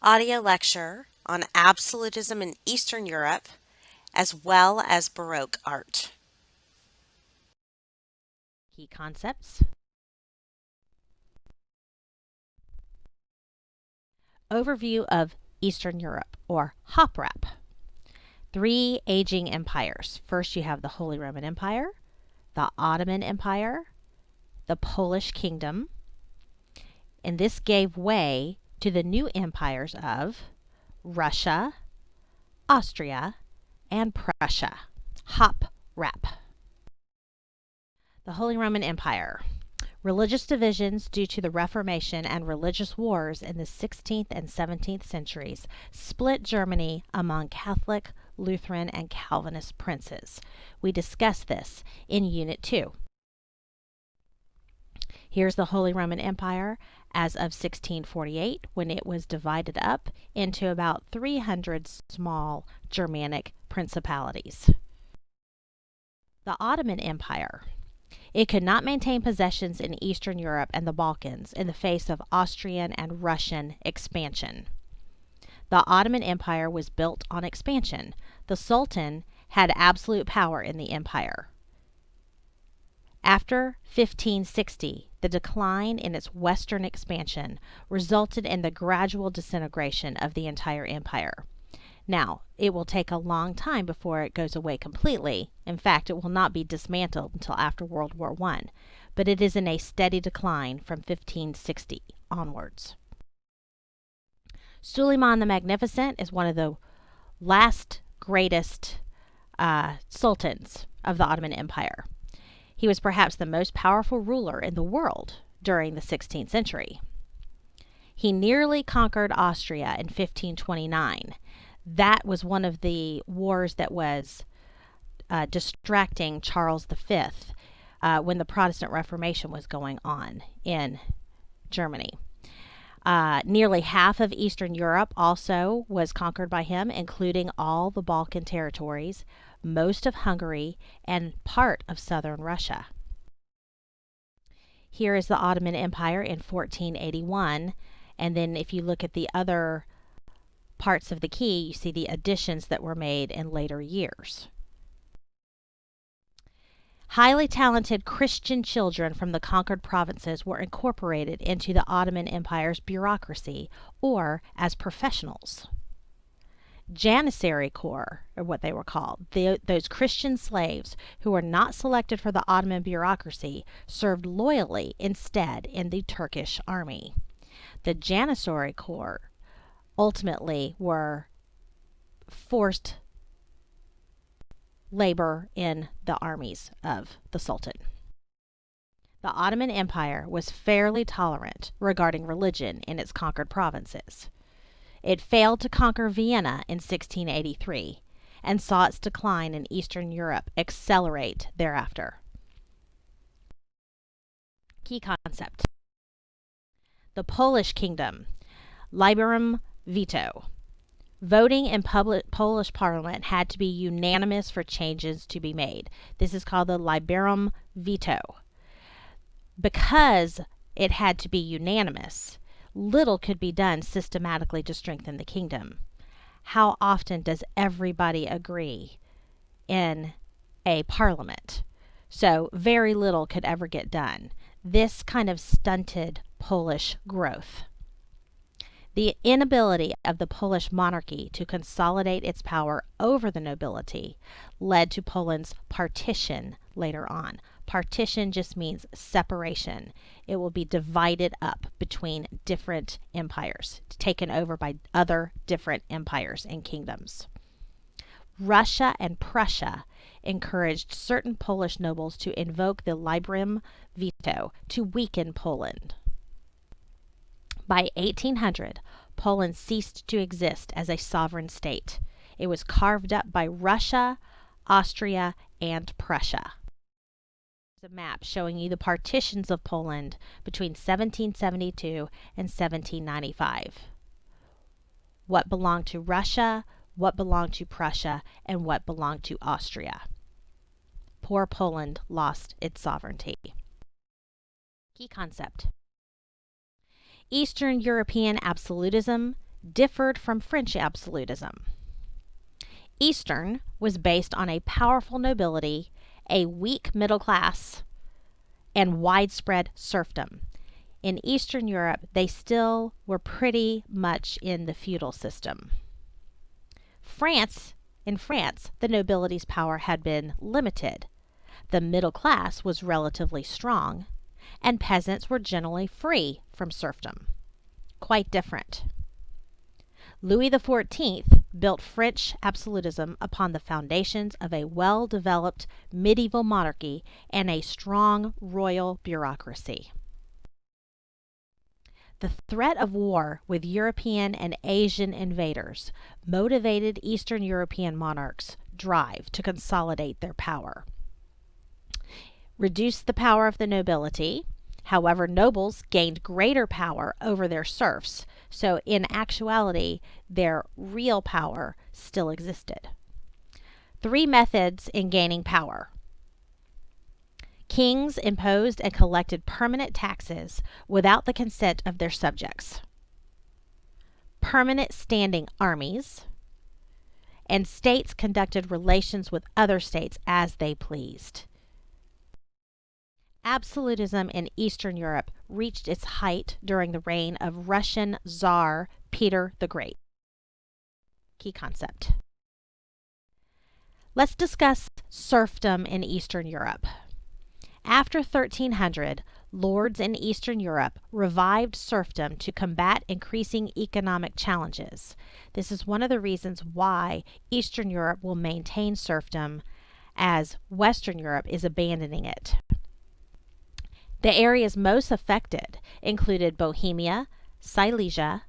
audio lecture on Absolutism in Eastern Europe, as well as Baroque art. Key concepts. Overview of Eastern Europe, or HOPRAP. Three aging empires. First, you have the Holy Roman Empire, the Ottoman Empire, the Polish Kingdom, and this gave way to the new empires of Russia, Austria, and Prussia. HOPRAP. The Holy Roman Empire. Religious divisions due to the Reformation and religious wars in the 16th and 17th centuries split Germany among Catholic, Lutheran, and Calvinist princes. We discussed this in Unit 2. Here's the Holy Roman Empire as of 1648, when it was divided up into about 300 small Germanic principalities. The Ottoman Empire. It could not maintain possessions in Eastern Europe and the Balkans in the face of Austrian and Russian expansion. The Ottoman Empire was built on expansion. The Sultan had absolute power in the empire. After 1560, the decline in its western expansion resulted in the gradual disintegration of the entire empire. Now, it will take a long time before it goes away completely. In fact, it will not be dismantled until after World War I, but it is in a steady decline from 1560 onwards. Suleiman the Magnificent is one of the last greatest sultans of the Ottoman Empire. He was perhaps the most powerful ruler in the world during the 16th century. He nearly conquered Austria in 1529. That was one of the wars that was distracting Charles V when the Protestant Reformation was going on in Germany. Nearly half of Eastern Europe also was conquered by him, including all the Balkan territories, most of Hungary, and part of southern Russia. Here is the Ottoman Empire in 1481, and then if you look at the other parts of the key, you see the additions that were made in later years. Highly talented Christian children from the conquered provinces were incorporated into the Ottoman Empire's bureaucracy, or as professionals. Janissary Corps, or what they were called, those Christian slaves who were not selected for the Ottoman bureaucracy, served loyally instead in the Turkish army. The Janissary Corps ultimately were forced labor in the armies of the Sultan. The Ottoman Empire was fairly tolerant regarding religion in its conquered provinces. It failed to conquer Vienna in 1683 and saw its decline in Eastern Europe accelerate thereafter. Key concept. The Polish Kingdom. Liberum veto. Voting in Polish parliament had to be unanimous for changes to be made. This is called the liberum veto. Because it had to be unanimous, little could be done systematically to strengthen the kingdom. How often does everybody agree in a parliament? So very little could ever get done. This kind of stunted Polish growth. The inability of the Polish monarchy to consolidate its power over the nobility led to Poland's partition later on. Partition just means separation. It will be divided up between different empires, taken over by other different empires and kingdoms. Russia and Prussia encouraged certain Polish nobles to invoke the liberum veto to weaken Poland. By 1800, Poland ceased to exist as a sovereign state. It was carved up by Russia, Austria, and Prussia. There's a map showing you the partitions of Poland between 1772 and 1795. What belonged to Russia, what belonged to Prussia, and what belonged to Austria. Poor Poland lost its sovereignty. Key concept. Eastern European absolutism differed from French absolutism. Eastern was based on a powerful nobility, a weak middle class, and widespread serfdom. In Eastern Europe, they still were pretty much in the feudal system. In France, the nobility's power had been limited. The middle class was relatively strong, and peasants were generally free from serfdom. Quite different. Louis XIV built French absolutism upon the foundations of a well-developed medieval monarchy and a strong royal bureaucracy. The threat of war with European and Asian invaders motivated Eastern European monarchs' drive to consolidate their power. Reduced the power of the nobility. However, nobles gained greater power over their serfs, so in actuality, their real power still existed. 3 methods in gaining power. Kings imposed and collected permanent taxes without the consent of their subjects. Permanent standing armies. And states conducted relations with other states as they pleased. Absolutism in Eastern Europe reached its height during the reign of Russian Tsar Peter the Great. Key concept. Let's discuss serfdom in Eastern Europe. After 1300, lords in Eastern Europe revived serfdom to combat increasing economic challenges. This is one of the reasons why Eastern Europe will maintain serfdom as Western Europe is abandoning it. The areas most affected included Bohemia, Silesia,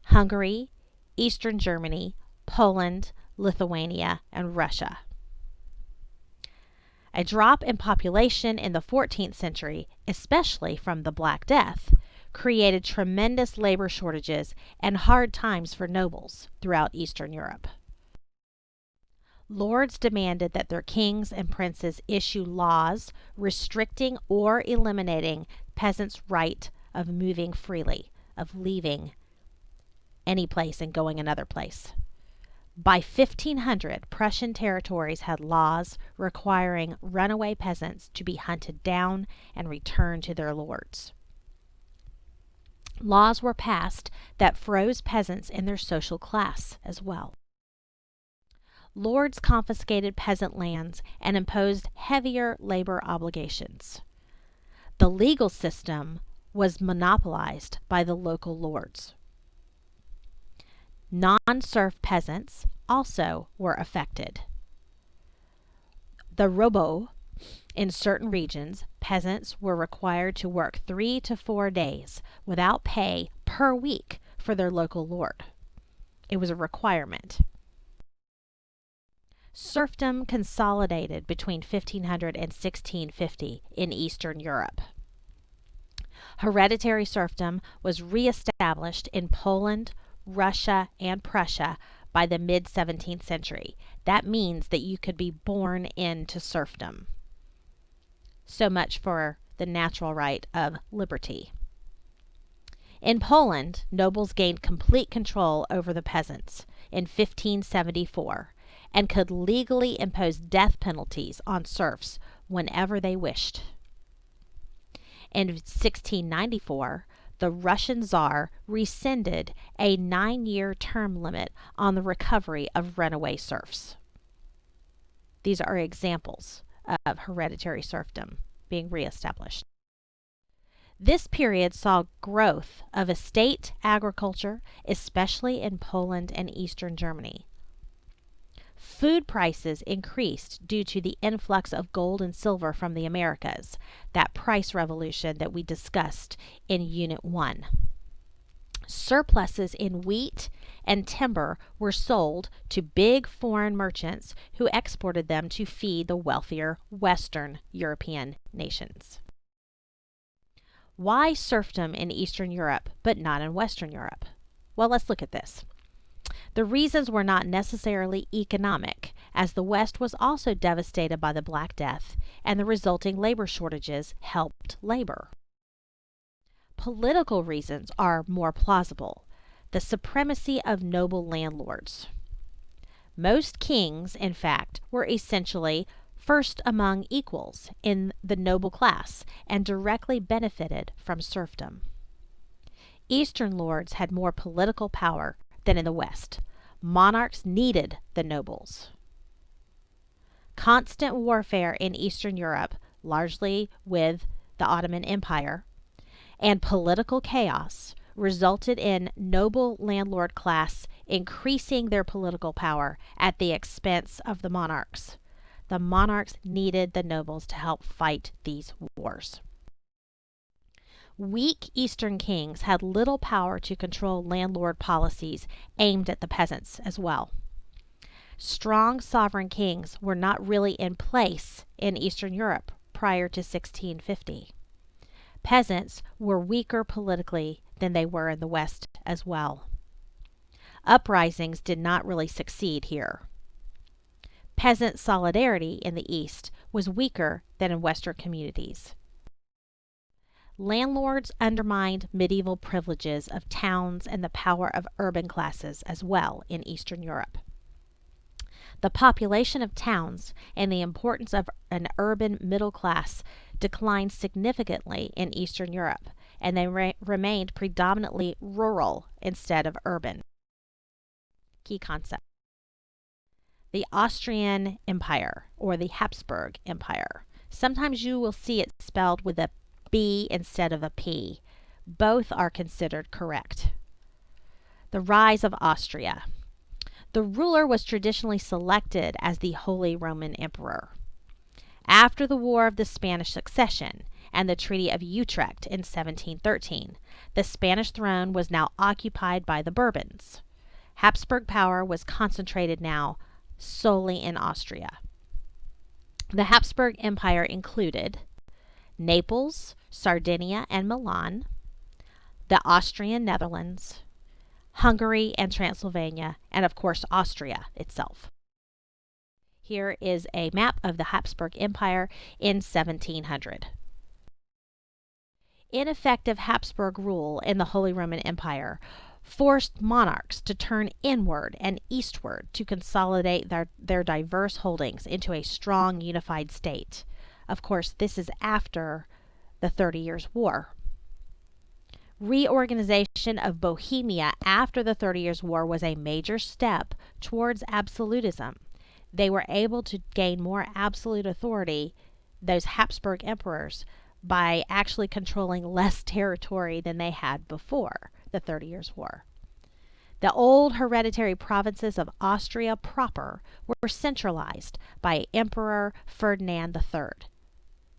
Hungary, Eastern Germany, Poland, Lithuania, and Russia. A drop in population in the 14th century, especially from the Black Death, created tremendous labor shortages and hard times for nobles throughout Eastern Europe. Lords demanded that their kings and princes issue laws restricting or eliminating peasants' right of moving freely, of leaving any place and going another place. By 1500, Prussian territories had laws requiring runaway peasants to be hunted down and returned to their lords. Laws were passed that froze peasants in their social class as well. Lords confiscated peasant lands and imposed heavier labor obligations. The legal system was monopolized by the local lords. Non-serf peasants also were affected. The Robo, in certain regions, peasants were required to work 3 to 4 days without pay per week for their local lord. It was a requirement. Serfdom consolidated between 1500 and 1650 in Eastern Europe. Hereditary serfdom was reestablished in Poland, Russia, and Prussia by the mid-17th century. That means that you could be born into serfdom. So much for the natural right of liberty. In Poland, nobles gained complete control over the peasants in 1574 and could legally impose death penalties on serfs whenever they wished. In 1694, the Russian Tsar rescinded a 9-year term limit on the recovery of runaway serfs. These are examples of hereditary serfdom being reestablished. This period saw growth of estate agriculture, especially in Poland and Eastern Germany. Food prices increased due to the influx of gold and silver from the Americas, that price revolution that we discussed in Unit 1. Surpluses in wheat and timber were sold to big foreign merchants who exported them to feed the wealthier Western European nations. Why serfdom in Eastern Europe but not in Western Europe? Well, let's look at this. The reasons were not necessarily economic, as the West was also devastated by the Black Death, and the resulting labor shortages helped labor. Political reasons are more plausible. the supremacy of noble landlords. Most kings, in fact, were essentially first among equals in the noble class and directly benefited from serfdom. Eastern lords had more political power than in the West. Monarchs needed the nobles. Constant warfare in Eastern Europe, largely with the Ottoman Empire, and political chaos resulted in noble landlord class increasing their political power at the expense of the monarchs. The monarchs needed the nobles to help fight these wars. Weak Eastern kings had little power to control landlord policies aimed at the peasants as well. Strong sovereign kings were not really in place in Eastern Europe prior to 1650. Peasants were weaker politically than they were in the West as well. Uprisings did not really succeed here. Peasant solidarity in the East was weaker than in Western communities. Landlords undermined medieval privileges of towns and the power of urban classes as well in Eastern Europe. The population of towns and the importance of an urban middle class declined significantly in Eastern Europe, and they remained predominantly rural instead of urban. Key concept. The Austrian Empire, or the Habsburg Empire. Sometimes you will see it spelled with a B instead of a P. Both are considered correct. The rise of Austria. The ruler was traditionally selected as the Holy Roman Emperor. After the War of the Spanish Succession and the Treaty of Utrecht in 1713, the Spanish throne was now occupied by the Bourbons. Habsburg power was concentrated now solely in Austria. The Habsburg Empire included Naples, Sardinia, and Milan, the Austrian Netherlands, Hungary and Transylvania, and of course Austria itself. Here is a map of the Habsburg Empire in 1700. Ineffective Habsburg rule in the Holy Roman Empire forced monarchs to turn inward and eastward to consolidate their diverse holdings into a strong unified state. Of course, this is after the 30 Years' War. Reorganization of Bohemia after the 30 Years' War was a major step towards absolutism. They were able to gain more absolute authority, those Habsburg emperors, by actually controlling less territory than they had before the 30 Years' War. The old hereditary provinces of Austria proper were centralized by Emperor Ferdinand III.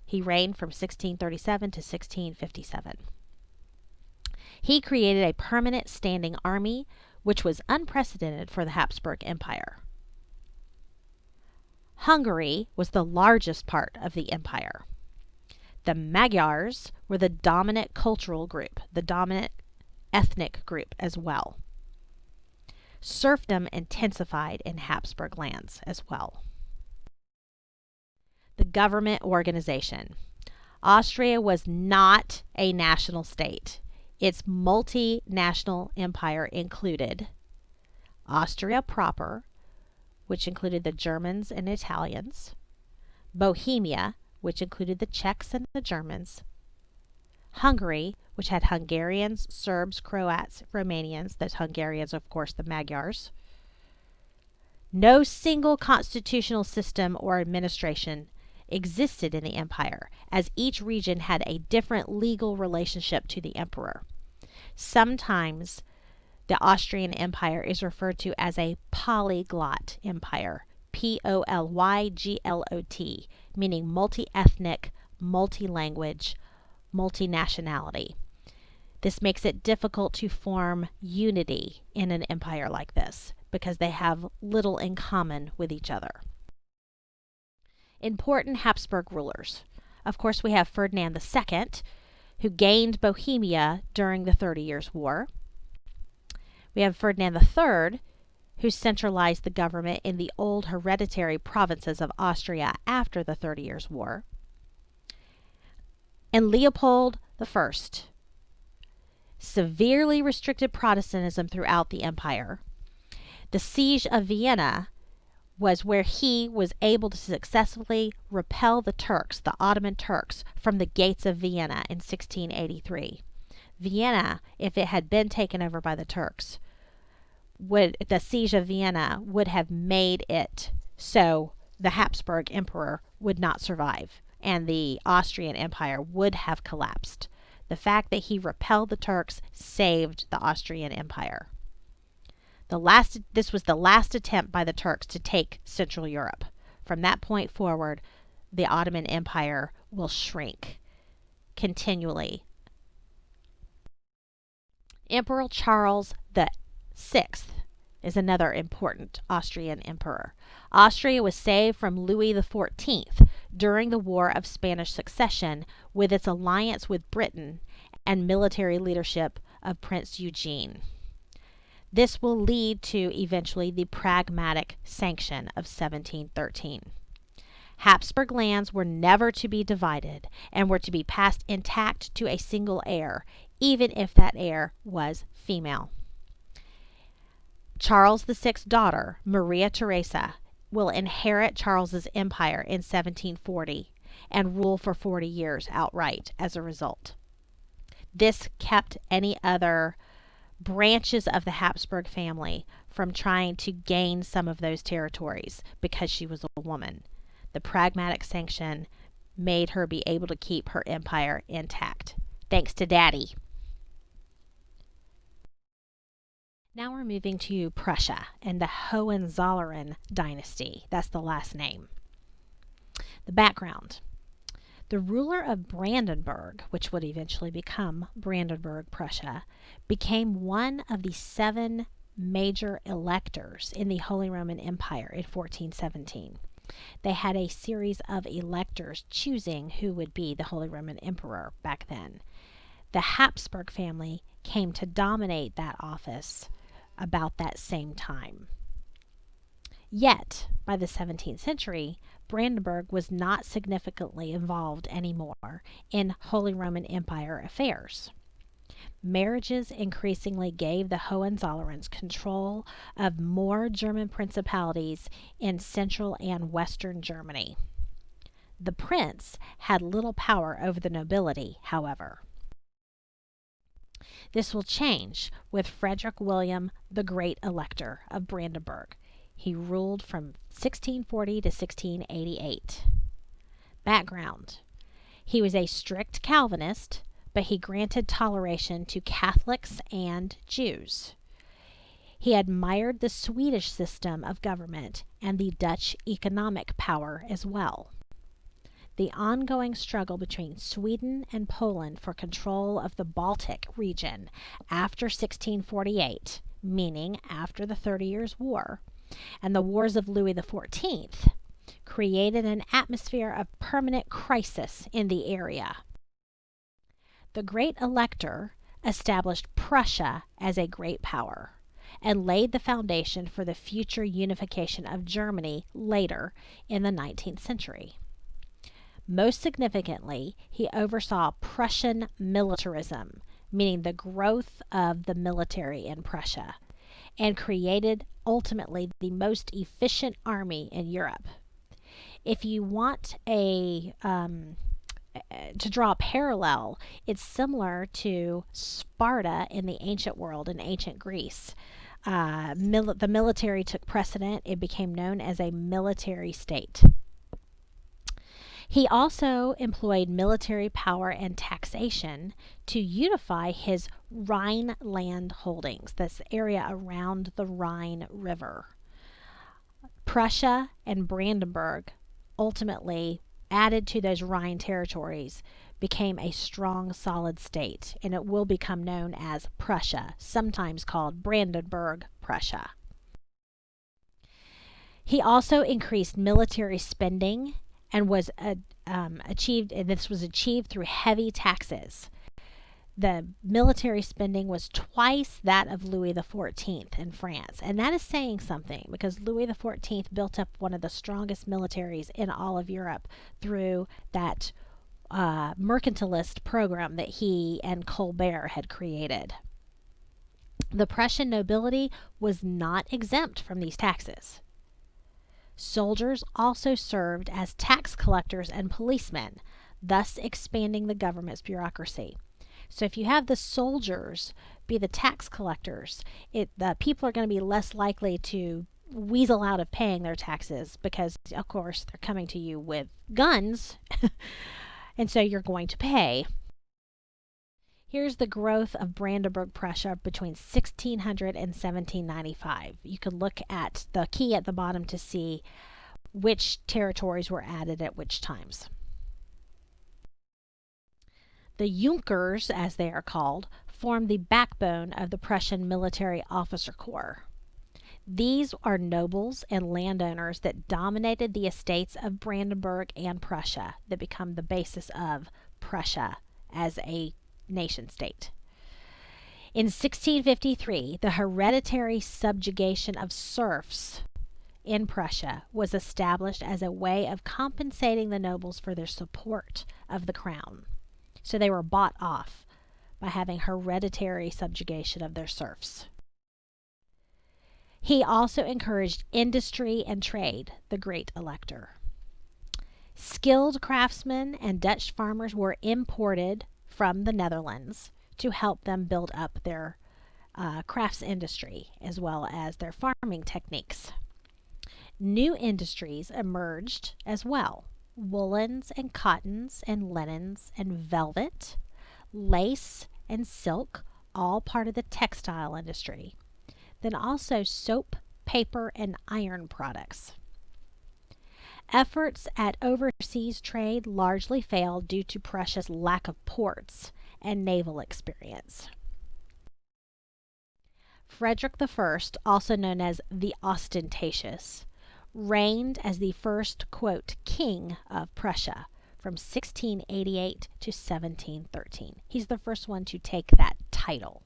He reigned from 1637 to 1657. He created a permanent standing army, which was unprecedented for the Habsburg Empire. Hungary was the largest part of the empire. The Magyars were the dominant cultural group, the dominant ethnic group as well. Serfdom intensified in Habsburg lands as well. The government organization. Austria was not a national state. Its multinational empire included Austria proper, which included the Germans and Italians, Bohemia, which included the Czechs and the Germans, Hungary, which had Hungarians, Serbs, Croats, Romanians, those Hungarians, of course, the Magyars. No single constitutional system or administration existed in the empire, as each region had a different legal relationship to the emperor. Sometimes the Austrian Empire is referred to as a polyglot empire, Polyglot, meaning multi-ethnic, multi-language, multinationality. This makes it difficult to form unity in an empire like this because they have little in common with each other. Important Habsburg rulers. Of course, we have Ferdinand II, who gained Bohemia during the 30 Years' War. We have Ferdinand III, who centralized the government in the old hereditary provinces of Austria after the 30 Years' War. And Leopold I, severely restricted Protestantism throughout the empire. The siege of Vienna was where he was able to successfully repel the Turks, the Ottoman Turks, from the gates of Vienna in 1683. Vienna, if it had been taken over by the Turks, the siege of Vienna would have made it so the Habsburg Emperor would not survive and the Austrian Empire would have collapsed. The fact that he repelled the Turks saved the Austrian Empire. This was the last attempt by the Turks to take Central Europe. From that point forward, the Ottoman Empire will shrink continually. Emperor Charles VI is another important Austrian emperor. Austria was saved from Louis XIV during the War of Spanish Succession with its alliance with Britain and military leadership of Prince Eugene. This will lead to eventually the Pragmatic Sanction of 1713. Habsburg lands were never to be divided and were to be passed intact to a single heir, even if that heir was female. Charles VI's daughter, Maria Theresa, will inherit Charles's empire in 1740 and rule for 40 years outright as a result. This kept any other branches of the Habsburg family from trying to gain some of those territories because she was a woman. The Pragmatic Sanction made her be able to keep her empire intact. Thanks to Daddy. Now we're moving to Prussia and the Hohenzollern dynasty. That's the last name. The background. The ruler of Brandenburg, which would eventually become Brandenburg-Prussia, became one of the 7 major electors in the Holy Roman Empire in 1417. They had a series of electors choosing who would be the Holy Roman Emperor back then. The Habsburg family came to dominate that office about that same time. Yet, by the 17th century, Brandenburg was not significantly involved anymore in Holy Roman Empire affairs. Marriages increasingly gave the Hohenzollerns control of more German principalities in central and western Germany. The prince had little power over the nobility, however. This will change with Frederick William, the Great Elector of Brandenburg. He ruled from 1640 to 1688. Background. He was a strict Calvinist, but he granted toleration to Catholics and Jews. He admired the Swedish system of government and the Dutch economic power as well. The ongoing struggle between Sweden and Poland for control of the Baltic region after 1648, meaning after the 30 Years' War, and the wars of Louis XIV, created an atmosphere of permanent crisis in the area. The Great Elector established Prussia as a great power and laid the foundation for the future unification of Germany later in the 19th century. Most significantly, he oversaw Prussian militarism, meaning the growth of the military in Prussia, and created ultimately the most efficient army in Europe. If you want to draw a parallel, it's similar to Sparta in the ancient world, in ancient Greece. The military took precedent. It became known as a military state. He also employed military power and taxation to unify his Rhineland holdings, this area around the Rhine River. Prussia and Brandenburg ultimately added to those Rhine territories became a strong, solid state, and it will become known as Prussia, sometimes called Brandenburg-Prussia. He also increased military spending and was this was achieved through heavy taxes. The military spending was twice that of Louis XIV in France, and that is saying something because Louis XIV built up one of the strongest militaries in all of Europe through that mercantilist program that he and Colbert had created. The Prussian nobility was not exempt from these taxes. Soldiers also served as tax collectors and policemen, thus expanding the government's bureaucracy. So if you have the soldiers be the tax collectors, the people are going to be less likely to weasel out of paying their taxes because, of course, they're coming to you with guns, and so you're going to pay. Here's the growth of Brandenburg-Prussia between 1600 and 1795. You can look at the key at the bottom to see which territories were added at which times. The Junkers, as they are called, formed the backbone of the Prussian military officer corps. These are nobles and landowners that dominated the estates of Brandenburg and Prussia that become the basis of Prussia as a nation state. In 1653, the hereditary subjugation of serfs in Prussia was established as a way of compensating the nobles for their support of the crown. So they were bought off by having hereditary subjugation of their serfs. He also encouraged industry and trade, the Great Elector. Skilled craftsmen and Dutch farmers were imported from the Netherlands to help them build up their crafts industry as well as their farming techniques. New industries emerged as well: woolens and cottons and linens and velvet, lace and silk, all part of the textile industry. Then also soap, paper, and iron products. Efforts at overseas trade largely failed due to Prussia's lack of ports and naval experience. Frederick I, also known as the Ostentatious, reigned as the first, quote, king of Prussia from 1688 to 1713. He's the first one to take that title.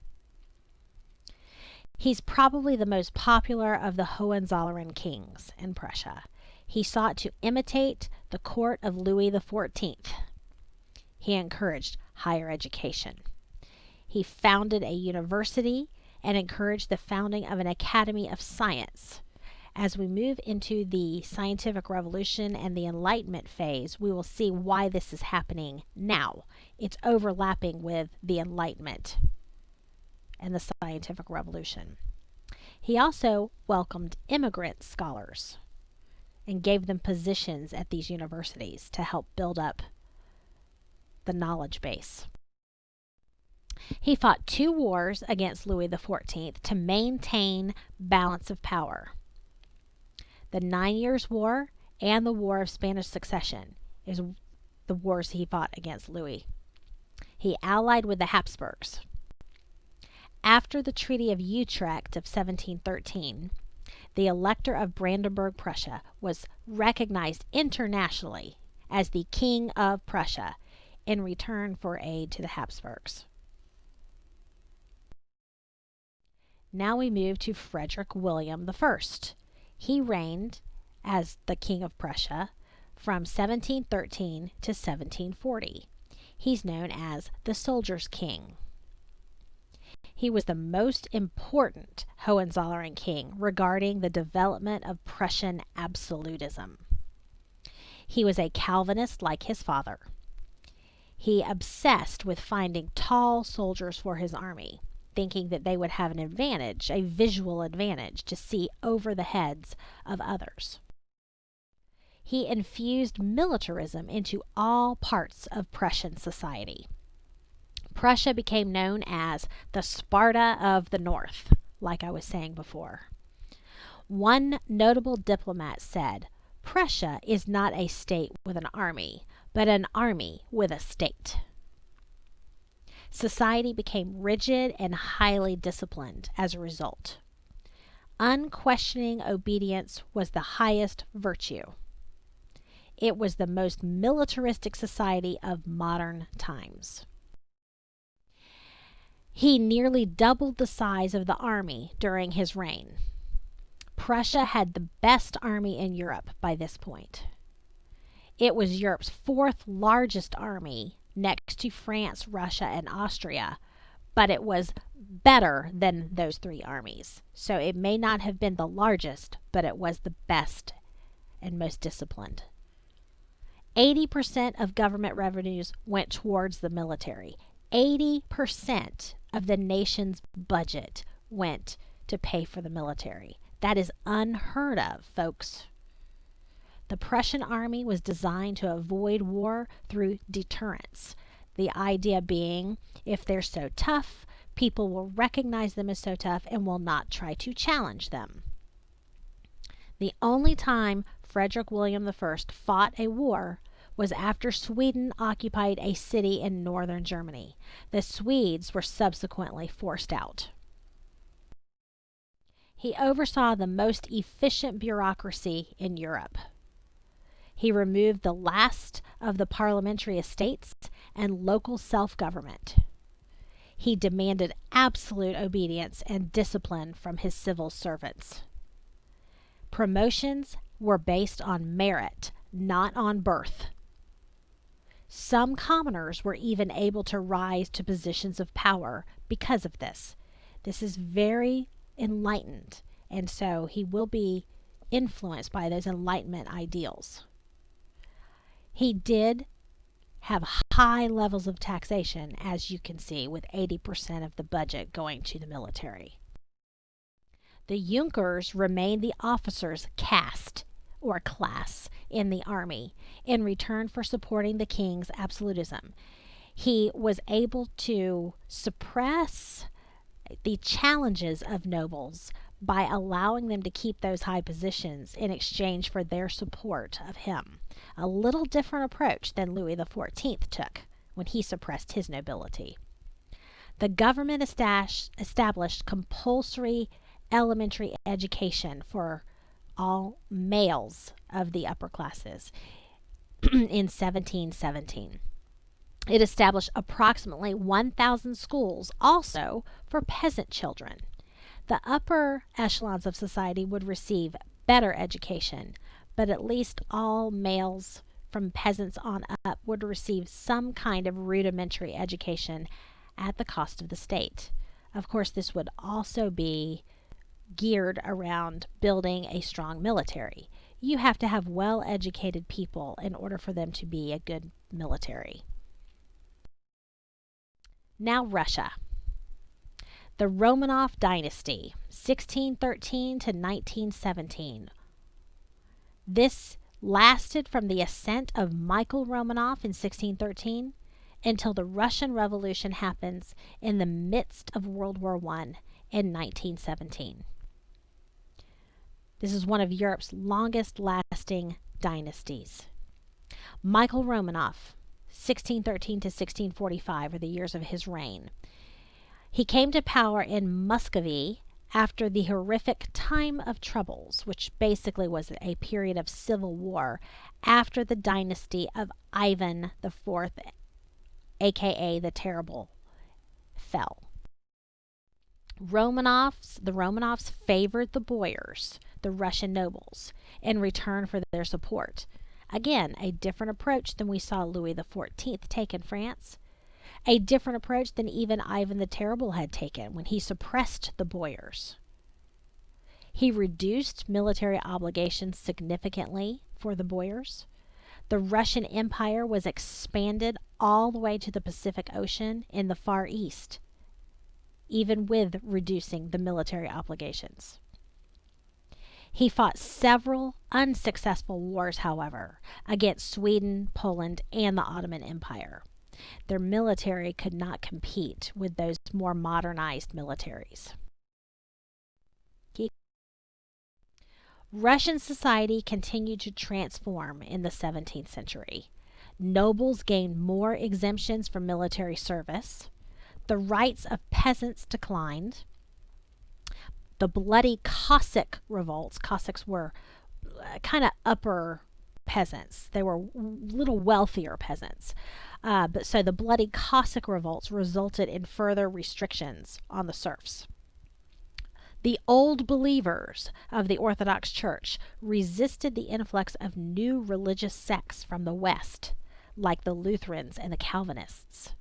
He's probably the most popular of the Hohenzollern kings in Prussia. He sought to imitate the court of Louis XIV. He encouraged higher education. He founded a university and encouraged the founding of an academy of science. As we move into the scientific revolution and the Enlightenment phase, we will see why this is happening now. It's overlapping with the Enlightenment and the scientific revolution. He also welcomed immigrant scholars and gave them positions at these universities to help build up the knowledge base. He fought 2 wars against Louis XIV to maintain balance of power. The 9 Years' War and the War of Spanish Succession is the wars he fought against Louis. He allied with the Habsburgs. After the Treaty of Utrecht of 1713, the Elector of Brandenburg-Prussia was recognized internationally as the King of Prussia in return for aid to the Habsburgs. Now we move to Frederick William I. He reigned as the King of Prussia from 1713 to 1740. He's known as the Soldiers' King. He was the most important Hohenzollern king regarding the development of Prussian absolutism. He was a Calvinist like his father. He obsessed with finding tall soldiers for his army, thinking that they would have an advantage, a visual advantage, to see over the heads of others. He infused militarism into all parts of Prussian society. Prussia became known as the Sparta of the North, like I was saying before. One notable diplomat said, "Prussia is not a state with an army, but an army with a state." Society became rigid and highly disciplined as a result. Unquestioning obedience was the highest virtue. It was the most militaristic society of modern times. He nearly doubled the size of the army during his reign. Prussia had the best army in Europe by this point. It was Europe's fourth largest army next to France, Russia, and Austria, but it was better than those three armies. So it may not have been the largest, but it was the best and most disciplined. 80% of government revenues went towards the military. 80% of the nation's budget went to pay for the military. That is unheard of, folks. The Prussian army was designed to avoid war through deterrence. The idea being, if they're so tough, people will recognize them as so tough and will not try to challenge them. The only time Frederick William I fought a war was after Sweden occupied a city in northern Germany. The Swedes were subsequently forced out. He oversaw the most efficient bureaucracy in Europe. He removed the last of the parliamentary estates and local self-government. He demanded absolute obedience and discipline from his civil servants. Promotions were based on merit, not on birth. Some commoners were even able to rise to positions of power because of this. This is very enlightened, and so he will be influenced by those Enlightenment ideals. He did have high levels of taxation, as you can see, with 80% of the budget going to the military. The Junkers remained the officers' caste or class in the army in return for supporting the king's absolutism. He was able to suppress the challenges of nobles by allowing them to keep those high positions in exchange for their support of him. A little different approach than Louis XIV took when he suppressed his nobility. The government established compulsory elementary education for all males of the upper classes in 1717. It established approximately 1,000 schools also for peasant children. The upper echelons of society would receive better education, but at least all males from peasants on up would receive some kind of rudimentary education at the cost of the state. Of course, this would also be geared around building a strong military. You have to have well-educated people in order for them to be a good military. Now Russia. The Romanov dynasty, 1613 to 1917. This lasted from the ascent of Michael Romanov in 1613 until the Russian Revolution happens in the midst of World War I in 1917. This is one of Europe's longest lasting dynasties. Michael Romanov, 1613 to 1645 are the years of his reign. He came to power in Muscovy after the horrific Time of Troubles, which basically was a period of civil war after the dynasty of Ivan IV, aka the Terrible, fell. The Romanovs favored the boyars, the Russian nobles, in return for their support. Again, a different approach than we saw Louis XIV take in France. A different approach than even Ivan the Terrible had taken when he suppressed the boyars. He reduced military obligations significantly for the boyars. The Russian Empire was expanded all the way to the Pacific Ocean in the Far East, even with reducing the military obligations. He fought several unsuccessful wars, however, against Sweden, Poland, and the Ottoman Empire. Their military could not compete with those more modernized militaries. Russian society continued to transform in the 17th century. Nobles gained more exemptions from military service. The rights of peasants declined. The bloody Cossack revolts, Cossacks were kind of upper peasants. They were little wealthier peasants. So the bloody Cossack revolts resulted in further restrictions on the serfs. The old believers of the Orthodox Church resisted the influx of new religious sects from the West, like the Lutherans and the Calvinists.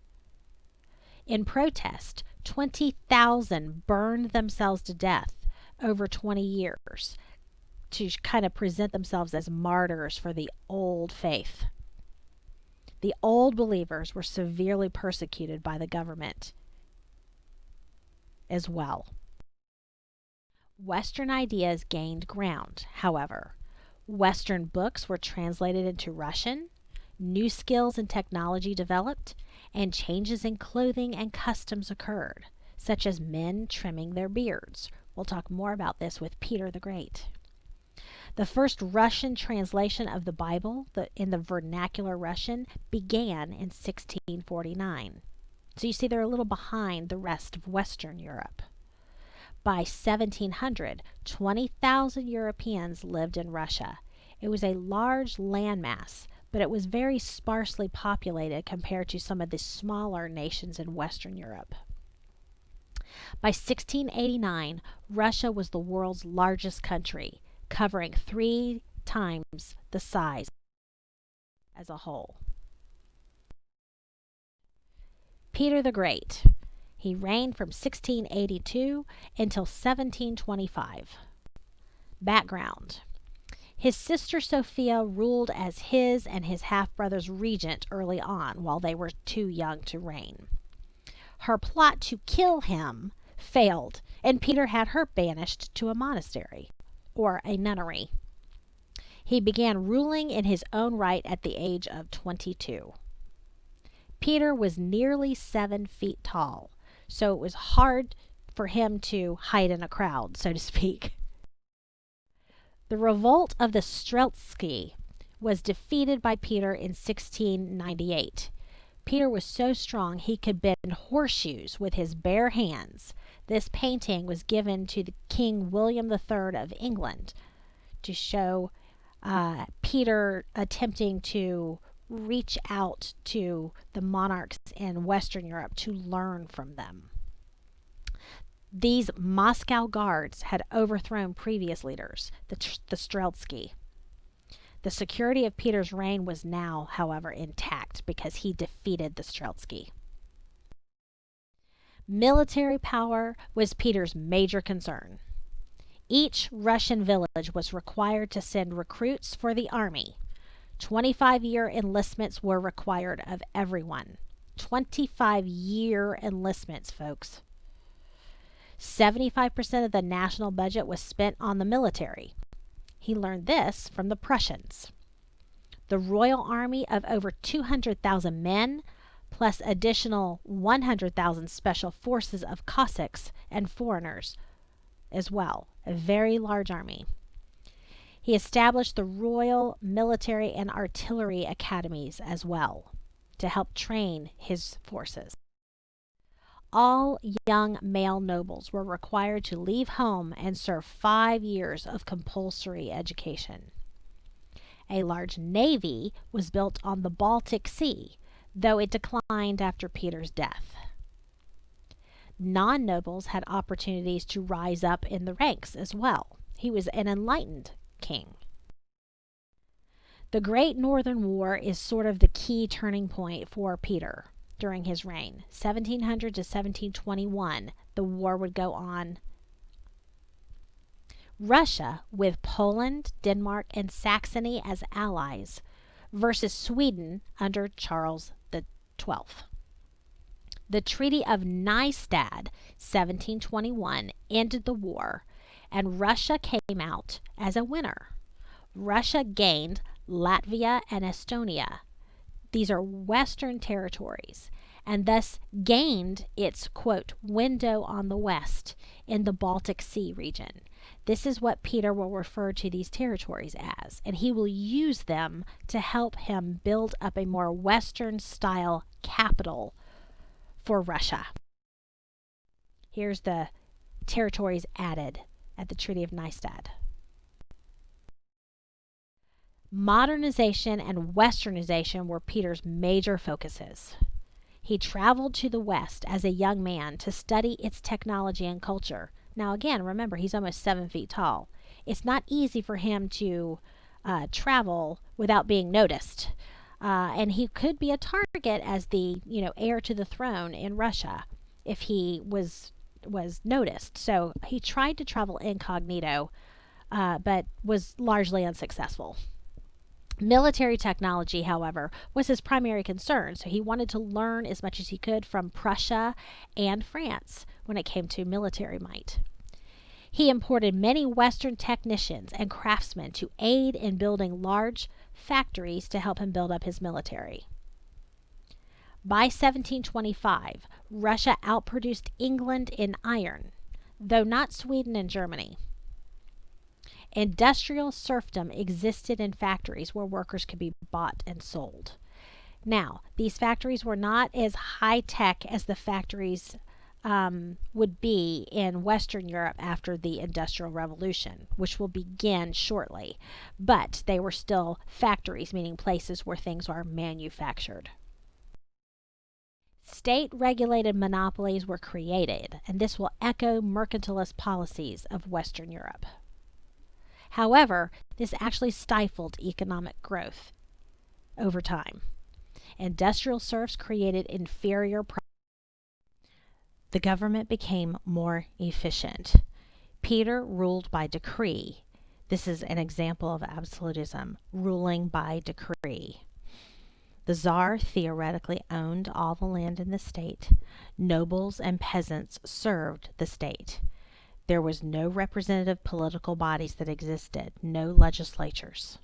In protest, 20,000 burned themselves to death over 20 years to kind of present themselves as martyrs for the old faith. The old believers were severely persecuted by the government as well. Western ideas gained ground, however. Western books were translated into Russian, new skills and technology developed, and changes in clothing and customs occurred, such as men trimming their beards. We'll talk more about this with Peter the Great. The first Russian translation of the Bible in the vernacular Russian began in 1649. So you see they're a little behind the rest of Western Europe. By 1700, 20,000 Europeans lived in Russia. It was a large landmass, but it was very sparsely populated compared to some of the smaller nations in Western Europe. By 1689, Russia was the world's largest country, covering 3 times the size as a whole. Peter the Great. He reigned from 1682 until 1725. Background. His sister Sophia ruled as his and his half-brother's regent early on, while they were too young to reign. Her plot to kill him failed, and Peter had her banished to a monastery, or a nunnery. He began ruling in his own right at the age of 22. Peter was nearly 7 feet tall, so it was hard for him to hide in a crowd, so to speak. The revolt of the Strelski was defeated by Peter in 1698. Peter was so strong he could bend horseshoes with his bare hands. This painting was given to the King William III of England to show Peter attempting to reach out to the monarchs in Western Europe to learn from them. These Moscow guards had overthrown previous leaders, the Strelski. The security of Peter's reign was now, however, intact because he defeated the Strelski. Military power was Peter's major concern. Each Russian village was required to send recruits for the army. 25-year enlistments were required of everyone. 25-year enlistments, folks. 75% of the national budget was spent on the military. He learned this from the Prussians. The royal army of over 200,000 men, plus additional 100,000 special forces of Cossacks and foreigners as well. A very large army. He established the Royal Military and Artillery Academies as well to help train his forces. All young male nobles were required to leave home and serve 5 years of compulsory education. A large navy was built on the Baltic Sea, though it declined after Peter's death. Non-nobles had opportunities to rise up in the ranks as well. He was an enlightened king. The Great Northern War is sort of the key turning point for Peter during his reign. 1700 to 1721, the war would go on. Russia, with Poland, Denmark, and Saxony as allies, versus Sweden under Charles XII. The Treaty of Nystad, 1721, ended the war, and Russia came out as a winner. Russia gained Latvia and Estonia. These are Western territories, and thus gained its, quote, window on the West in the Baltic Sea region. This is what Peter will refer to these territories as, and he will use them to help him build up a more Western-style capital for Russia. Here's the territories added at the Treaty of Nystad. Modernization and westernization were Peter's major focuses. He traveled to the West as a young man to study its technology and culture, Now, again, remember, he's almost 7 feet tall. It's not easy for him to travel without being noticed. And he could be a target as the heir to the throne in Russia if he was noticed. So he tried to travel incognito, but was largely unsuccessful. Military technology, however, was his primary concern, so he wanted to learn as much as he could from Prussia and France when it came to military might. He imported many Western technicians and craftsmen to aid in building large factories to help him build up his military. By 1725, Russia outproduced England in iron, though not Sweden and Germany. Industrial serfdom existed in factories where workers could be bought and sold. Now, these factories were not as high tech as the factories would be in Western Europe after the Industrial Revolution, which will begin shortly. But they were still factories, meaning places where things are manufactured. State regulated monopolies were created, and this will echo mercantilist policies of Western Europe. However, this actually stifled economic growth over time. Industrial serfs created inferior prices. The government became more efficient. Peter ruled by decree. This is an example of absolutism, ruling by decree. The Tsar theoretically owned all the land in the state. Nobles and peasants served the state. There was no representative political bodies that existed, no legislatures.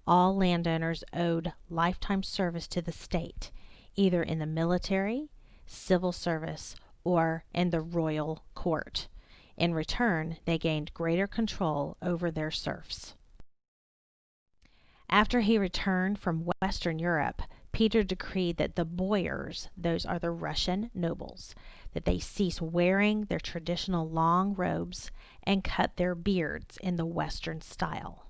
All landowners owed lifetime service to the state, either in the military, civil service, or in the royal court. In return, they gained greater control over their serfs. After he returned from Western Europe, Peter decreed that the boyars, those are the Russian nobles, that they cease wearing their traditional long robes and cut their beards in the Western style.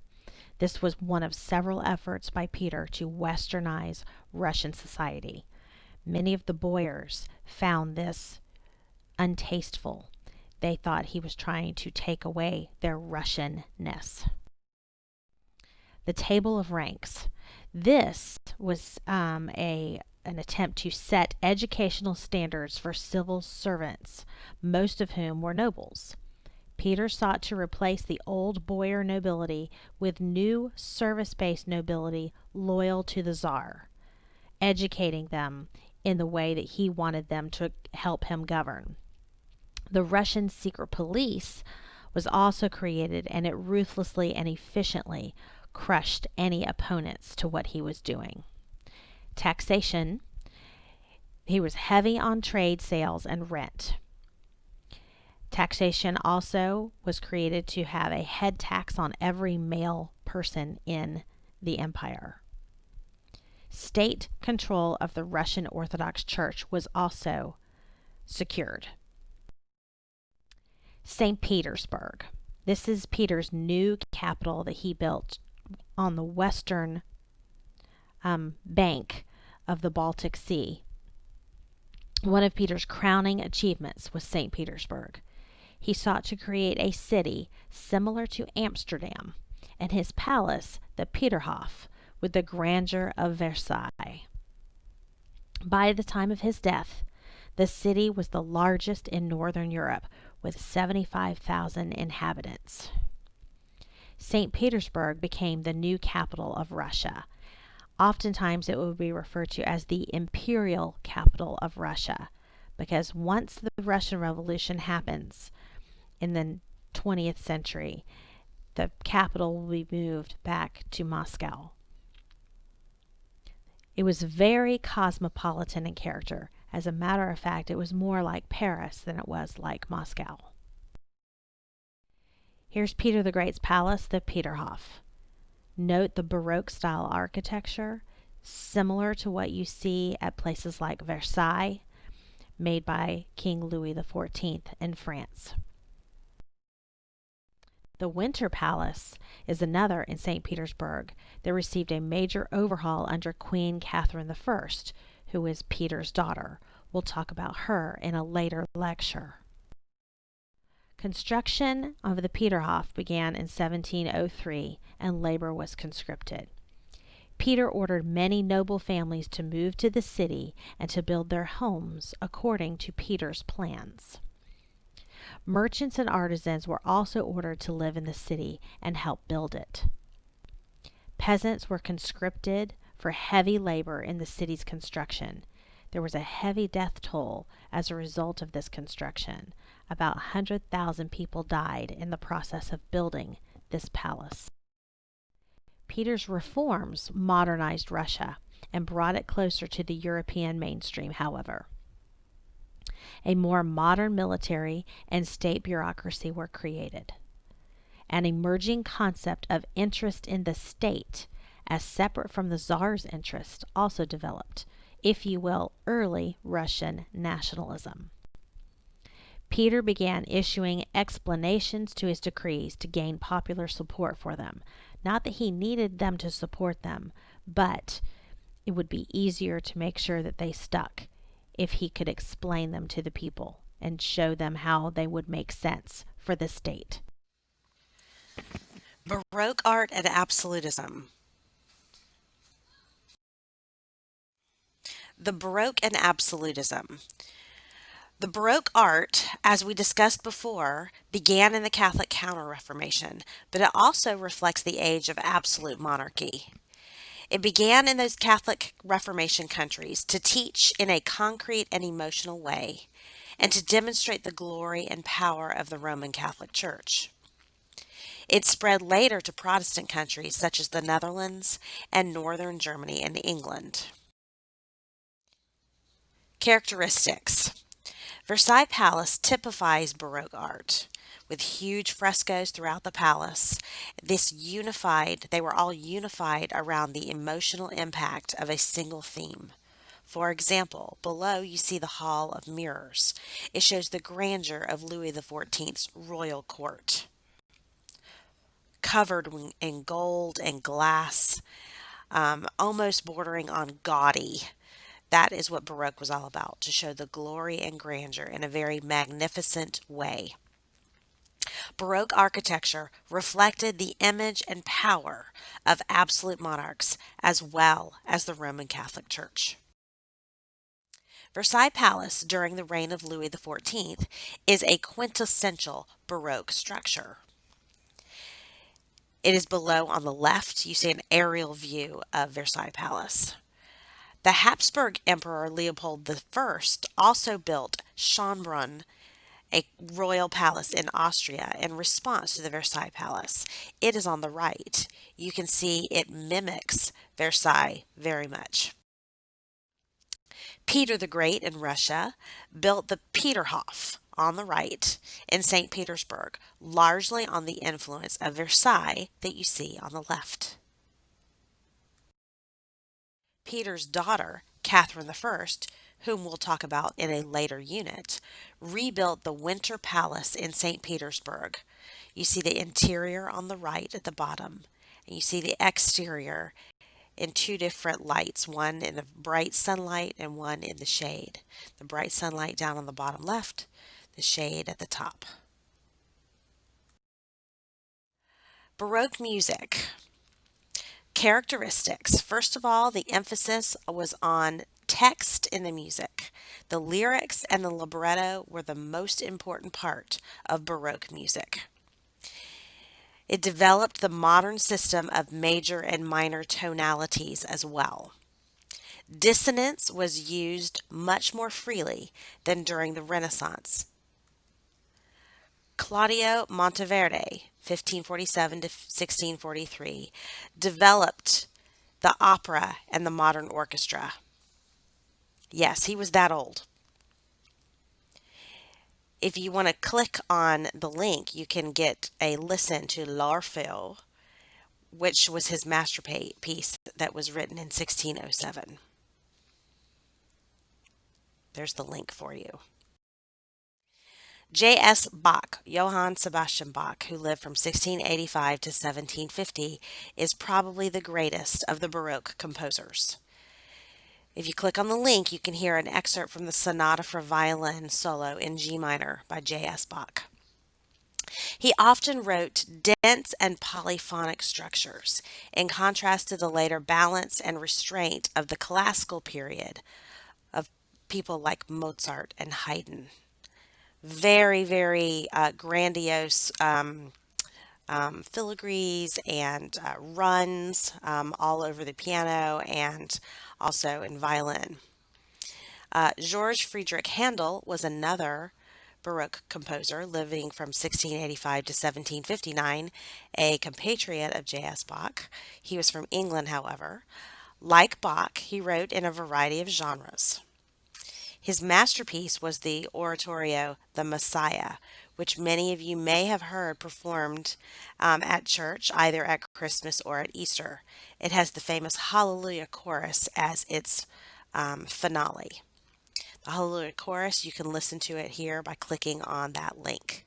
This was one of several efforts by Peter to westernize Russian society. Many of the boyars found this untasteful. They thought he was trying to take away their Russianness. The table of ranks. This was an attempt to set educational standards for civil servants, most of whom were nobles. Peter sought to replace the old boyar nobility with new service-based nobility loyal to the Tsar, educating them in the way that he wanted them to help him govern. The Russian secret police was also created, and it ruthlessly and efficiently crushed any opponents to what he was doing. Taxation. He was heavy on trade sales and rent. Taxation also was created to have a head tax on every male person in the empire. State control of the Russian Orthodox Church was also secured. St. Petersburg. This is Peter's new capital that he built on the western bank of the Baltic Sea. One of Peter's crowning achievements was St. Petersburg. He sought to create a city similar to Amsterdam, and his palace, the Peterhof, with the grandeur of Versailles. By the time of his death, the city was the largest in Northern Europe, with 75,000 inhabitants. St. Petersburg became the new capital of Russia. Oftentimes it would be referred to as the imperial capital of Russia, because once the Russian Revolution happens in the 20th century, the capital will be moved back to Moscow. It was very cosmopolitan in character. As a matter of fact, it was more like Paris than it was like Moscow. Here's Peter the Great's palace, the Peterhof. Note the Baroque style architecture, similar to what you see at places like Versailles, made by King Louis XIV in France. The Winter Palace is another in St. Petersburg that received a major overhaul under Queen Catherine I, who is Peter's daughter. We'll talk about her in a later lecture. Construction of the Peterhof began in 1703 and labor was conscripted. Peter ordered many noble families to move to the city and to build their homes according to Peter's plans. Merchants and artisans were also ordered to live in the city and help build it. Peasants were conscripted for heavy labor in the city's construction. There was a heavy death toll as a result of this construction. About 100,000 people died in the process of building this palace. Peter's reforms modernized Russia and brought it closer to the European mainstream, however. A more modern military and state bureaucracy were created. An emerging concept of interest in the state as separate from the Tsar's interest also developed, if you will, early Russian nationalism. Peter began issuing explanations to his decrees to gain popular support for them. Not that he needed them to support them, but it would be easier to make sure that they stuck if he could explain them to the people and show them how they would make sense for the state. Baroque art and absolutism. The Baroque and absolutism. The Baroque art, as we discussed before, began in the Catholic Counter-Reformation, but it also reflects the age of absolute monarchy. It began in those Catholic Reformation countries to teach in a concrete and emotional way, and to demonstrate the glory and power of the Roman Catholic Church. It spread later to Protestant countries such as the Netherlands and northern Germany and England. Characteristics. Versailles Palace typifies Baroque art, with huge frescoes throughout the palace. They were all unified around the emotional impact of a single theme. For example, below you see the Hall of Mirrors. It shows the grandeur of Louis XIV's royal court, covered in gold and glass, almost bordering on gaudy. That is what Baroque was all about, to show the glory and grandeur in a very magnificent way. Baroque architecture reflected the image and power of absolute monarchs as well as the Roman Catholic Church. Versailles Palace during the reign of Louis XIV is a quintessential Baroque structure. It is below on the left. You see an aerial view of Versailles Palace. The Habsburg Emperor Leopold I also built Schönbrunn, a royal palace in Austria, in response to the Versailles Palace. It is on the right. You can see it mimics Versailles very much. Peter the Great in Russia built the Peterhof on the right in St. Petersburg, largely on the influence of Versailles that you see on the left. Peter's daughter, Catherine I, whom we'll talk about in a later unit, rebuilt the Winter Palace in St. Petersburg. You see the interior on the right at the bottom, and you see the exterior in two different lights, one in the bright sunlight and one in the shade. The bright sunlight down on the bottom left, the shade at the top. Baroque music. Characteristics. First of all, the emphasis was on text in the music. The lyrics and the libretto were the most important part of Baroque music. It developed the modern system of major and minor tonalities as well. Dissonance was used much more freely than during the Renaissance. Claudio Monteverdi, 1547 to 1643, developed the opera and the modern orchestra. Yes, he was that old. If you want to click on the link, you can get a listen to L'Orfeo, which was his masterpiece that was written in 1607. There's the link for you. J.S. Bach, Johann Sebastian Bach, who lived from 1685 to 1750, is probably the greatest of the Baroque composers. If you click on the link, you can hear an excerpt from the Sonata for Violin Solo in G minor by J.S. Bach. He often wrote dense and polyphonic structures, in contrast to the later balance and restraint of the classical period of people like Mozart and Haydn. Very, very grandiose filigrees and runs all over the piano and also in violin. George Friedrich Handel was another Baroque composer living from 1685 to 1759, a compatriot of J.S. Bach. He was from England, however. Like Bach, he wrote in a variety of genres. His masterpiece was the oratorio The Messiah, which many of you may have heard performed at church, either at Christmas or at Easter. It has the famous Hallelujah chorus as its finale. The Hallelujah chorus, you can listen to it here by clicking on that link.